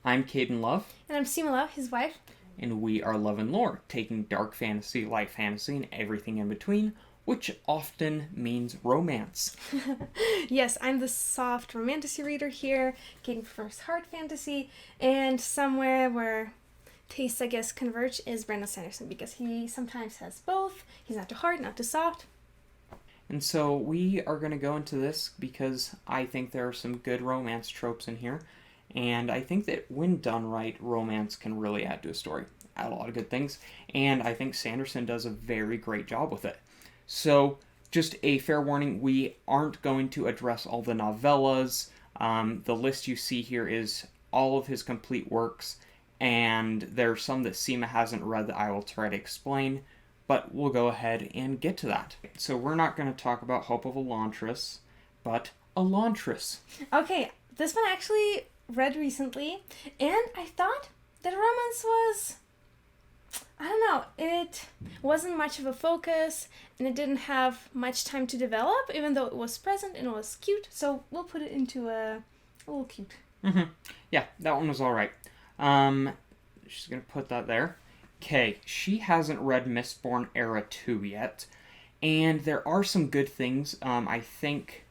I'm Caden Love. And I'm Simala, his wife. And we are Love and Lore, taking dark fantasy, light fantasy, and everything in between, which often means romance. Yes, I'm the soft romantasy reader here. Caden prefers hard fantasy. And somewhere where tastes, I guess, converge is Brandon Sanderson, because he sometimes has both. He's not too hard, not too soft. And so we are going to go into this because I think there are some good romance tropes in here. And I think that when done right, romance can really add to a story. Add a lot of good things. And I think Sanderson does a very great job with it. So, just a fair warning, we aren't going to address all the novellas. The list you see here is all of his complete works. And there are some that Seema hasn't read that I will try to explain. But we'll go ahead and get to that. So we're not going to talk about Hope of Elantris, but Elantris. Okay, this one actually read recently, and I thought that romance was, I don't know, it wasn't much of a focus, and it didn't have much time to develop, even though it was present and it was cute, so we'll put it into a little cute. Mm-hmm. Yeah, that one was alright. She's going to put that there. Okay, she hasn't read Mistborn Era 2 yet, and there are some good things. I think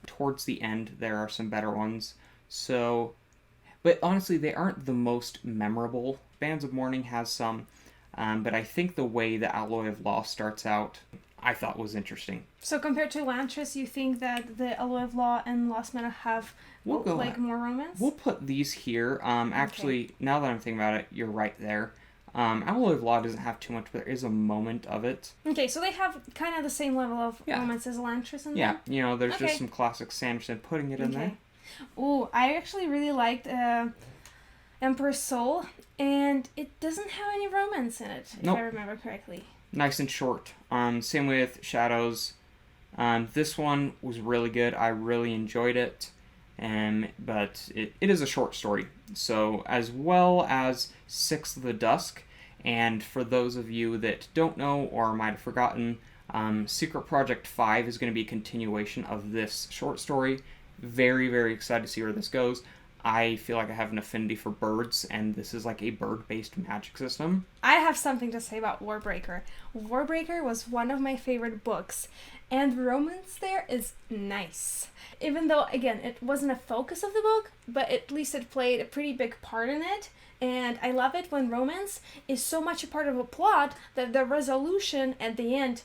towards the end there are some better ones, so... But honestly, they aren't the most memorable. Bands of Mourning has some, but I think the way the Alloy of Law starts out, I thought was interesting. So compared to Elantris, you think that the Alloy of Law and Lost Meadow have more romance? We'll put these here. Actually, okay. Now that I'm thinking about it, you're right there. Alloy of Law doesn't have too much, but there is a moment of it. Okay, so they have kind of the same level of romance as Elantris in there? Yeah, there's just some classic Sanderson putting it in there. Ooh, I actually really liked Emperor's Soul, and it doesn't have any romance in it, if I remember correctly. Nice and short. Same with Shadows. This one was really good. I really enjoyed it. But it is a short story. So, as well as Six of the Dusk, and for those of you that don't know or might have forgotten, Secret Project 5 is going to be a continuation of this short story. Very, very excited to see where this goes. I feel like I have an affinity for birds, and this is like a bird-based magic system. I have something to say about Warbreaker. Warbreaker was one of my favorite books, and the romance there is nice. Even though, again, it wasn't a focus of the book, but at least it played a pretty big part in it. And I love it when romance is so much a part of a plot that the resolution at the end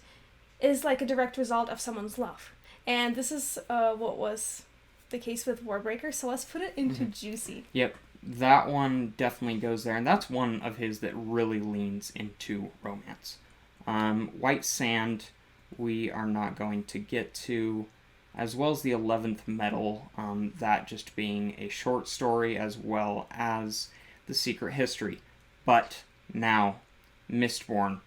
is like a direct result of someone's love. And this is what was the case with Warbreaker, so let's put it into juicy. Yep, that one definitely goes there, and that's one of his that really leans into romance. White Sand, we are not going to get to, as well as the 11th Metal, that just being a short story, as well as the Secret History. But now, Mistborn.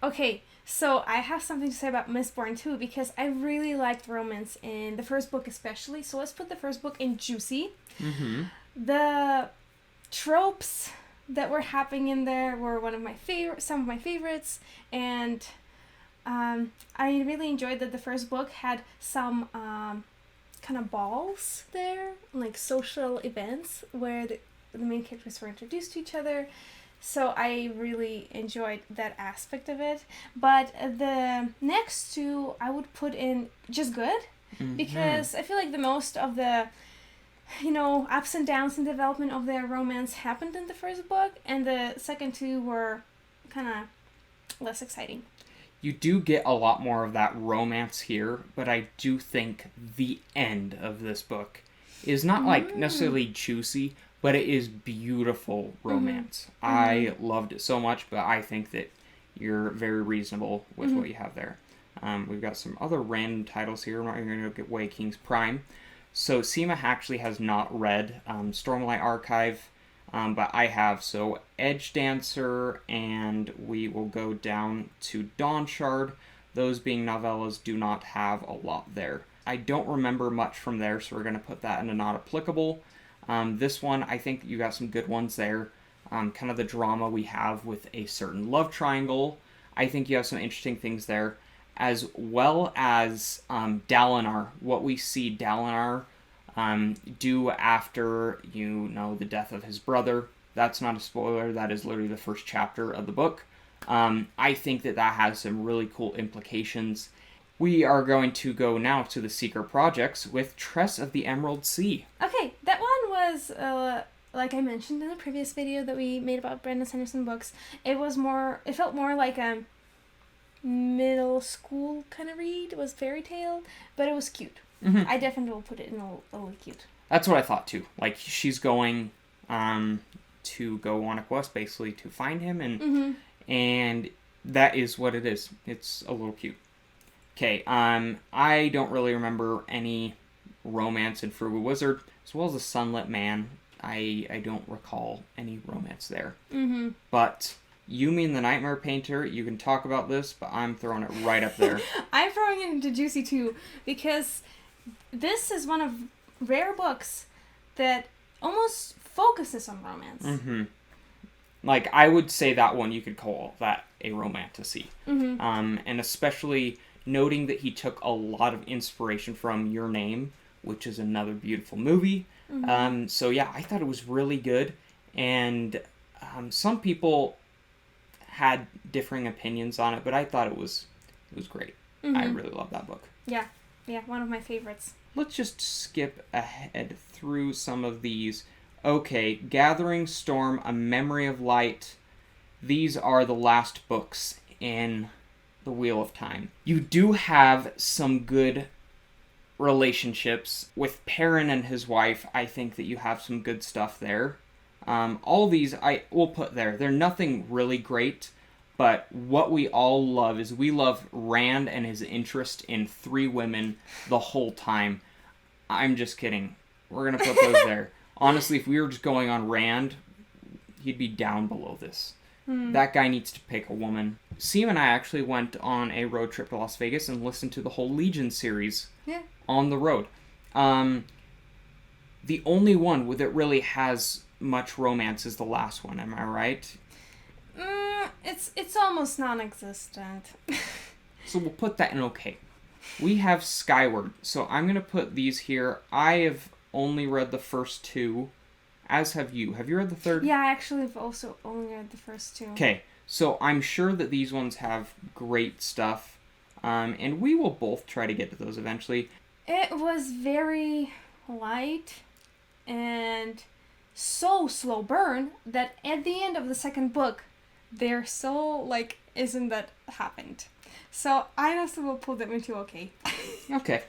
Okay, so I have something to say about Mistborn too, because I really liked romance in the first book especially. So let's put the first book in juicy. Mm-hmm. The tropes that were happening in there were some of my favorites, and I really enjoyed that the first book had some kind of balls there, like social events where the main characters were introduced to each other. So I really enjoyed that aspect of it. But the next two I would put in just good, because I feel like the most of the, ups and downs in development of their romance happened in the first book, and the second two were kind of less exciting. You do get a lot more of that romance here, but I do think the end of this book is not like necessarily juicy, but it is beautiful romance. I loved it so much, but I think that you're very reasonable with what you have there. We've got some other random titles here. We're not going to get Way King's Prime. So Seema actually has not read Stormlight Archive, but I have. So Edge Dancer, and we will go down to Dawn Shard. Those being novellas do not have a lot there. I don't remember much from there, so we're going to put that into not applicable. This one, I think you got some good ones there. Kind of the drama we have with a certain love triangle. I think you have some interesting things there. As well as Dalinar. What we see Dalinar due after, the death of his brother. That's not a spoiler. That is literally the first chapter of the book. I think that has some really cool implications. We are going to go now to the Secret Projects with Tress of the Emerald Sea. Okay, that one was, like I mentioned in the previous video that we made about Brandon Sanderson books, it felt more like a middle school kind of read. It was fairy tale, but it was cute. Mm-hmm. I definitely will put it in a little cute. That's what I thought too. Like, she's going to go on a quest basically to find him, and that is what it is. It's a little cute. Okay, I don't really remember any romance in Frugal Wizard, as well as the Sunlit Man. I don't recall any romance there. Mm-hmm. But Yumi and the Nightmare Painter, you can talk about this, but I'm throwing it right up there. I'm throwing it into Juicy too, because this is one of rare books that almost focuses on romance. Mm-hmm. Like, I would say that one, you could call that a romantasy. Mm-hmm. And especially noting that he took a lot of inspiration from Your Name, which is another beautiful movie. Mm-hmm. So yeah, I thought it was really good. And some people had differing opinions on it, but I thought it was great. Mm-hmm. I really love that book. Yeah, one of my favorites. Let's just skip ahead through some of these. Okay, Gathering Storm, A Memory of Light. These are the last books in the Wheel of Time. You do have some good relationships with Perrin and his wife. I think that you have some good stuff there. All these I will put there. They're nothing really great, but what we all love is we love Rand and his interest in 3 women the whole time. I'm just kidding. We're going to put those there. Honestly, if we were just going on Rand, he'd be down below this. That guy needs to pick a woman. Siem and I actually went on a road trip to Las Vegas and listened to the whole Legion series on the road. The only one that really has much romance is the last one. Am I right? It's almost non-existent. So we'll put that in okay. We have Skyward. So I'm going to put these here. I have only read the first 2. As have you. Have you read the third? Yeah, I actually have also only read the first 2. Okay, so I'm sure that these ones have great stuff, and we will both try to get to those eventually. It was very light and so slow burn that at the end of the second book, they're so, isn't that happened? So I also will put them into okay. Okay.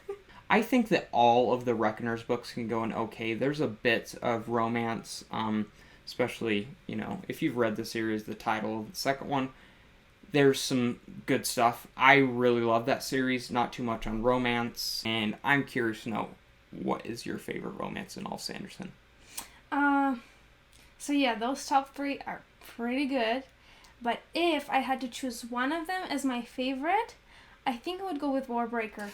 I think that all of the Reckoners books can go in okay. There's a bit of romance, especially, if you've read the series, the title of the second one, there's some good stuff. I really love that series, not too much on romance, and I'm curious to know, what is your favorite romance in all Sanderson? So yeah, those top 3 are pretty good, but if I had to choose one of them as my favorite, I think I would go with Warbreaker.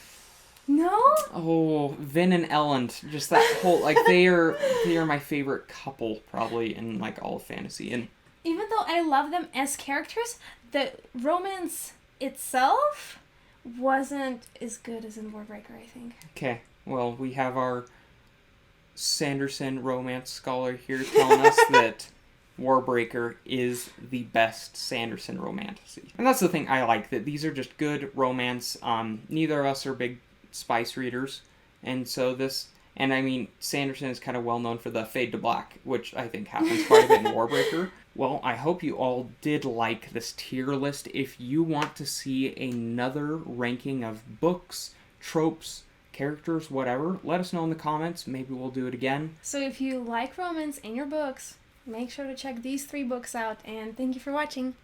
No? Oh, Vin and Elend. Just that whole, they are my favorite couple, probably, in, all of fantasy. And even though I love them as characters, the romance itself wasn't as good as in Warbreaker, I think. Okay. Well, we have our Sanderson romance scholar here telling us that Warbreaker is the best Sanderson romantasy. And that's the thing I like, that these are just good romance. Neither of us are big spice readers, and so Sanderson is kind of well known for the fade to black, which I think happens quite a bit in Warbreaker. Well, I hope you all did like this tier list. If you want to see another ranking of books, tropes, characters, whatever, let us know in the comments. Maybe we'll do it again. So if you like romance in your books, make sure to check these 3 books out, and thank you for watching.